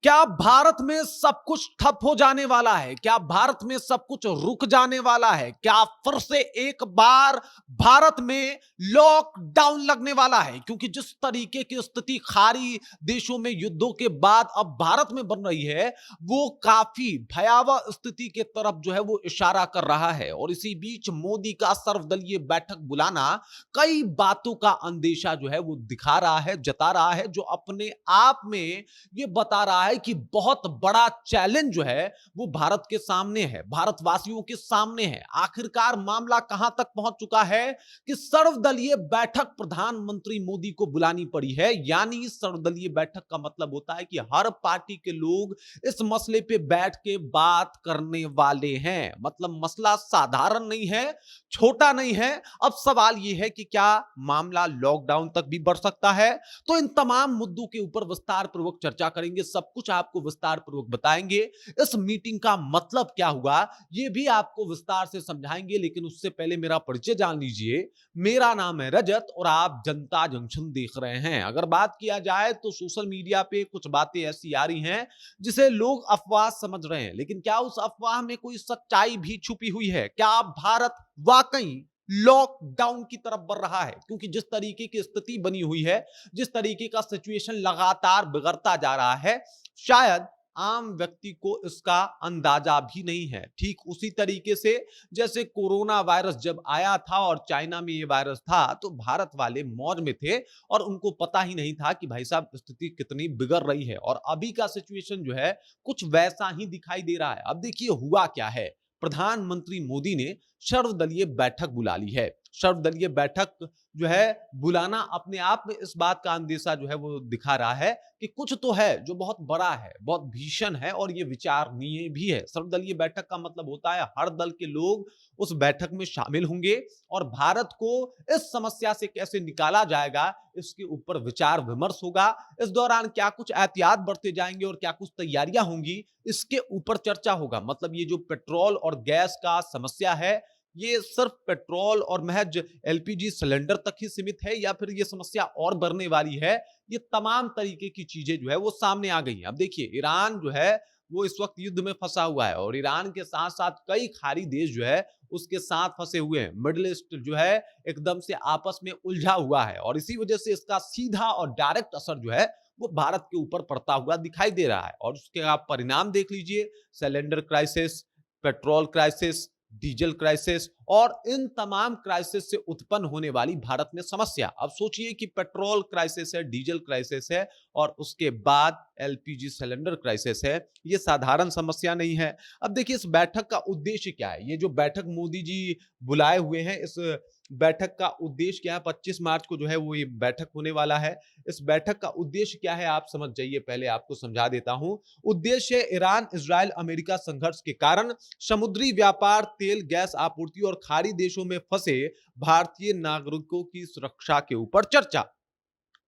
क्या भारत में सब कुछ ठप हो जाने वाला है? क्या भारत में सब कुछ रुक जाने वाला है? क्या फिर से एक बार भारत में लॉकडाउन लगने वाला है? क्योंकि जिस तरीके की स्थिति खाड़ी देशों में युद्धों के बाद अब भारत में बन रही है, वो काफी भयावह स्थिति के तरफ जो है वो इशारा कर रहा है। और इसी बीच मोदी का सर्वदलीय बैठक बुलाना कई बातों का अंदेशा जो है वो दिखा रहा है, जता रहा है, जो अपने आप में ये बता रहा है कि बहुत बड़ा चैलेंज जो है वो भारत के सामने है, भारतवासियों के सामने है। आखिरकार मामला कहां तक पहुंच चुका है कि सर्वदलीय बैठक प्रधानमंत्री मोदी को बुलानी पड़ी है। यानी सर्वदलीय बैठक का मतलब होता है कि हर पार्टी के लोग इस मसले पे बैठ के बात करने वाले हैं। मतलब मसला साधारण नहीं है, छोटा नहीं है। अब सवाल यह है कि क्या मामला लॉकडाउन तक भी बढ़ सकता है? तो इन तमाम मुद्दों के ऊपर विस्तार पूर्वक चर्चा करेंगे, सब कुछ आपको विस्तार पूर्वक बताएंगे। इस मीटिंग का मतलब क्या हुआ ये भी आपको विस्तार से समझाएंगे, लेकिन उससे पहले मेरा परिचय जान लीजिए। मेरा नाम है रजत और आप जनता जंक्शन देख रहे हैं। अगर बात किया जाए तो सोशल मीडिया पे कुछ बातें ऐसी आ रही हैं जिसे लोग अफवाह समझ रहे हैं, लेकिन क्या उस अफवाह में कोई सच्चाई भी छुपी हुई है? क्या भारत वाकई लॉकडाउन की तरफ बढ़ रहा है? क्योंकि जिस तरीके की स्थिति बनी हुई है, जिस तरीके का सिचुएशन लगातार बिगड़ता जा रहा है, शायद आम व्यक्ति को इसका अंदाजा भी नहीं है। ठीक उसी तरीके से जैसे कोरोना वायरस जब आया था और चाइना में ये वायरस था, तो भारत वाले मौज में थे और उनको पता ही नहीं था कि भाई साहब स्थिति कितनी बिगड़ रही है। और अभी का सिचुएशन जो है कुछ वैसा ही दिखाई दे रहा है। अब देखिए हुआ क्या है, प्रधानमंत्री मोदी ने सर्वदलीय बैठक बुला ली है। सर्वदलीय बैठक जो है बुलाना अपने आप में इस बात का अंदेशा जो है वो दिखा रहा है कि कुछ तो है जो बहुत बड़ा है, बहुत भीषण है और ये विचारणीय भी है। सर्वदलीय बैठक का मतलब होता है हर दल के लोग उस बैठक में शामिल होंगे और भारत को इस समस्या से कैसे निकाला जाएगा इसके ऊपर विचार विमर्श होगा। इस दौरान क्या कुछ एहतियात बरते जाएंगे और क्या कुछ तैयारियां होंगी, इसके ऊपर चर्चा होगा। मतलब ये जो पेट्रोल और गैस का समस्या है, ये सिर्फ पेट्रोल और महज एलपीजी सिलेंडर तक ही सीमित है या फिर ये समस्या और बढ़ने वाली है? ये तमाम तरीके की चीजें जो है वो सामने आ गई हैं। अब देखिए ईरान जो है वो इस वक्त युद्ध में फंसा हुआ है और ईरान के साथ साथ कई खाड़ी देश जो है उसके साथ फंसे हुए हैं। मिडिल ईस्ट जो है एकदम से आपस में उलझा हुआ है और इसी वजह से इसका सीधा और डायरेक्ट असर जो है वो भारत के ऊपर पड़ता हुआ दिखाई दे रहा है। और उसके आप परिणाम देख लीजिए, cylinder crisis, petrol crisis, diesel crisis और इन तमाम क्राइसिस से उत्पन्न होने वाली भारत में समस्या। अब सोचिए कि पेट्रोल क्राइसिस है, डीजल क्राइसिस है और उसके बाद एलपीजी सिलेंडर क्राइसिस है। ये साधारण समस्या नहीं है। अब देखिए इस बैठक का उद्देश्य क्या है? ये जो बैठक मोदी जी बुलाए हुए हैं, इस बैठक का उद्देश्य क्या है? 25 मार्च को जो है वो ये बैठक होने वाला है। इस बैठक का उद्देश्य क्या है आप समझ जाइए, पहले आपको समझा देता हूं। उद्देश्य है ईरान इजराइल अमेरिका संघर्ष के कारण समुद्री व्यापार, तेल गैस आपूर्ति और खाड़ी देशों में फंसे भारतीय नागरिकों की सुरक्षा के ऊपर चर्चा।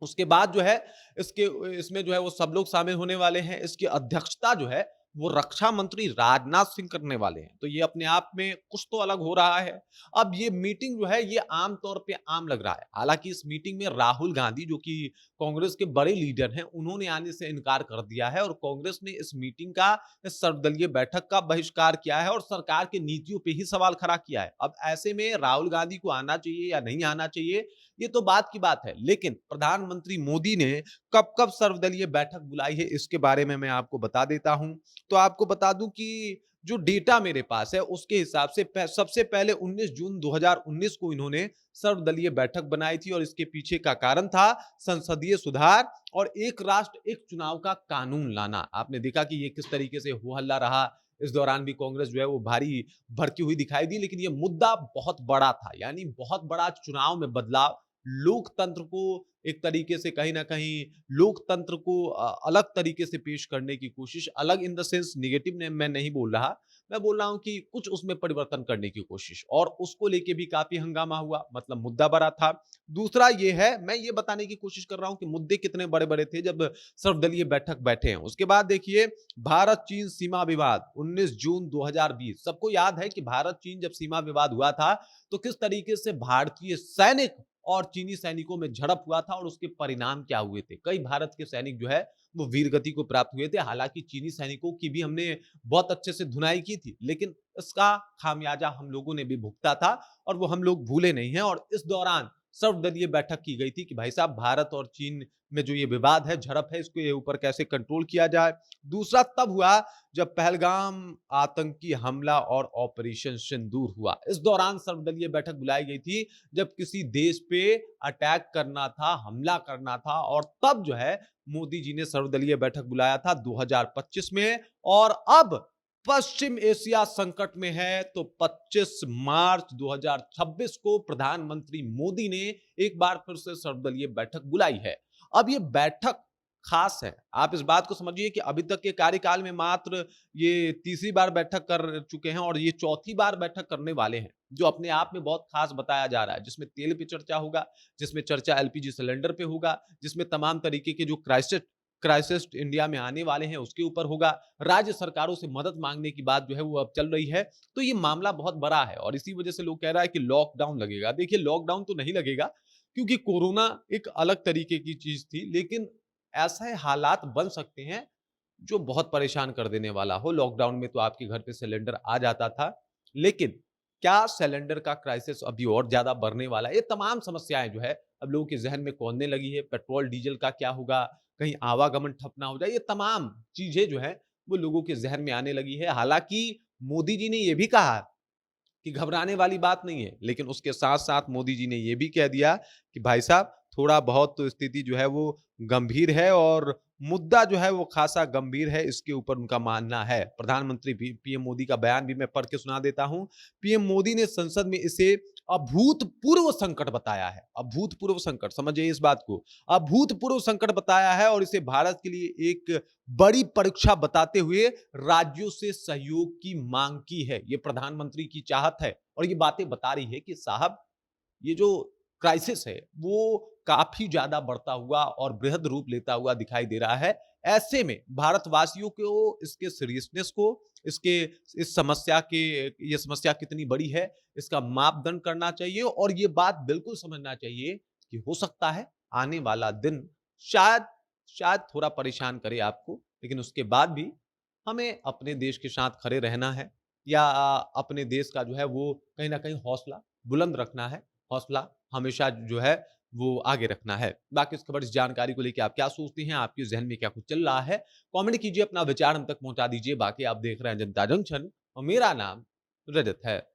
उसके बाद जो है इसके इसमें जो है वो सब लोग शामिल होने वाले हैं। इसकी अध्यक्षता जो है वो रक्षा मंत्री राजनाथ सिंह करने वाले हैं। तो ये अपने आप में कुछ तो अलग हो रहा है। अब ये मीटिंग जो है ये आम तौर पे आम लग रहा है। हालांकि इस मीटिंग में राहुल गांधी जो कि कांग्रेस के बड़े लीडर हैं, उन्होंने आने से इनकार कर दिया है और कांग्रेस ने इस मीटिंग का, इस सर्वदलीय बैठक का बहिष्कार किया है और सरकार की नीतियों पे ही सवाल खड़ा किया है। अब ऐसे में राहुल गांधी को आना चाहिए या नहीं आना चाहिए, ये तो बात की बात है। लेकिन प्रधानमंत्री मोदी ने कब कब सर्वदलीय बैठक बुलाई है इसके बारे में मैं आपको बता देता हूं। तो आपको बता दूं कि जो डेटा मेरे पास है उसके हिसाब से सबसे पहले 19 जून 2019 को इन्होंने सर्वदलीय बैठक बनाई थी और इसके पीछे का कारण था संसदीय सुधार और एक राष्ट्र एक चुनाव का कानून लाना। आपने देखा कि ये किस तरीके से हो हल्ला रहा। इस दौरान भी कांग्रेस जो है वो भारी भड़की हुई दिखाई दी, लेकिन ये मुद्दा बहुत बड़ा था। यानी बहुत बड़ा चुनाव में बदलाव, लोकतंत्र को एक तरीके से कहीं ना कहीं लोकतंत्र को अलग तरीके से पेश करने की कोशिश, अलग इन द सेंस नेगेटिव ने मैं नहीं बोल रहा, मैं बोल रहा हूं कि कुछ उसमें परिवर्तन करने की कोशिश, और उसको लेके भी काफी हंगामा हुआ। मतलब मुद्दा बड़ा था। दूसरा ये है, मैं ये बताने की कोशिश कर रहा हूं कि मुद्दे कितने बड़े बड़े थे जब सर्वदलीय बैठक बैठे हैं। उसके बाद देखिए भारत चीन सीमा विवाद 19 जून 2020, सबको याद है कि भारत चीन जब सीमा विवाद हुआ था तो किस तरीके से भारतीय सैनिक और चीनी सैनिकों में झड़प हुआ था और उसके परिणाम क्या हुए थे। कई भारत के सैनिक जो है वो वीरगति को प्राप्त हुए थे। हालांकि चीनी सैनिकों की भी हमने बहुत अच्छे से धुनाई की थी, लेकिन इसका खामियाजा हम लोगों ने भी भुगता था और वो हम लोग भूले नहीं हैं। और इस दौरान सर्वदलीय बैठक की गई थी कि भाई साहब, भारत और चीन में जो ये विवाद है, झड़प है, इसके ऊपर कैसे कंट्रोल किया जाए। दूसरा तब हुआ जब पहलगाम आतंकी हमला और ऑपरेशन सिंदूर हुआ। इस दौरान सर्वदलीय बैठक बुलाई गई थी जब किसी देश पे अटैक करना था, हमला करना था, और तब जो है मोदी जी ने सर्वदलीय बैठक बुलाया था 2025 में। और अब पश्चिम एशिया संकट में है, तो 25 मार्च 2026 को प्रधानमंत्री मोदी ने एक बार फिर से सर्वदलीय बैठक बुलाई है। अब ये बैठक खास है। आप इस बात को समझिए कि अभी तक के कार्यकाल में मात्र ये तीसरी बार बैठक कर चुके हैं और ये चौथी बार बैठक करने वाले हैं, जो अपने आप में बहुत खास बताया जा रहा है, जिसमें तेल पे चर्चा होगा, जिसमें चर्चा एलपीजी सिलेंडर पे होगा, जिसमें तमाम तरीके के जो क्राइसिस क्राइसिस इंडिया में आने वाले हैं उसके ऊपर होगा। राज्य सरकारों से मदद मांगने की बात जो है वो अब चल रही है। तो ये मामला बहुत बड़ा है और इसी वजह से लोग कह रहा है कि लॉकडाउन लगेगा। देखिए, लॉकडाउन तो नहीं लगेगा, क्योंकि कोरोना एक अलग तरीके की चीज थी, लेकिन ऐसे हालात बन सकते हैं जो बहुत परेशान कर देने वाला हो। लॉकडाउन में तो आपके घर पे सिलेंडर आ जाता था, लेकिन क्या सिलेंडर का क्राइसिस अभी और ज्यादा बढ़ने वाला है? ये तमाम समस्याएं जो है अब लोगों के जहन में कौंधने लगी है। पेट्रोल डीजल का क्या होगा, कहीं आवागमन ठप ना हो जाए, ये तमाम चीजें जो है वो लोगों के जहन में आने लगी है। हालांकि मोदी जी ने यह भी कहा कि घबराने वाली बात नहीं है, लेकिन उसके साथ-साथ मोदी जी ने ये भी कह दिया कि भाई साहब, थोड़ा बहुत तो स्थिति जो है वो गंभीर है और मुद्दा जो है वो खासा गंभीर है, इसके ऊपर उनका मानना है। प्रधानमंत्री पीएम मोदी का बयान भी मैं पढ़ के सुना देता हूं। पीएम मोदी ने संसद में इसे अभूतपूर्व संकट बताया है। अभूतपूर्व संकट, समझिए इस बात को। अभूतपूर्व संकट बताया है और इसे भारत के लिए एक बड़ी परीक्षा बताते हुए राज्यों से सहयोग की मांग की है। ये प्रधानमंत्री की चाहत है और ये बातें बता रही है कि साहब, ये जो क्राइसिस है वो काफी ज्यादा बढ़ता हुआ और बृहद रूप लेता हुआ दिखाई दे रहा है। ऐसे में भारतवासियों को इसके सीरियसनेस को, इसके इस समस्या के, ये समस्या कितनी बड़ी है, इसका मापदंड करना चाहिए और ये बात बिल्कुल समझना चाहिए कि हो सकता है आने वाला दिन शायद शायद थोड़ा परेशान करे आपको, लेकिन उसके बाद भी हमें अपने देश के साथ खड़े रहना है, या अपने देश का जो है वो कहीं ना कहीं हौसला बुलंद रखना है। हौसला हमेशा जो है वो आगे रखना है। बाकी इस खबर, इस जानकारी को लेकर आप क्या सोचते हैं, आपके जहन में क्या कुछ चल रहा है, कमेंट कीजिए, अपना विचार हम तक पहुंचा दीजिए। बाकी आप देख रहे हैं जनता जंक्शन और मेरा नाम रजत है।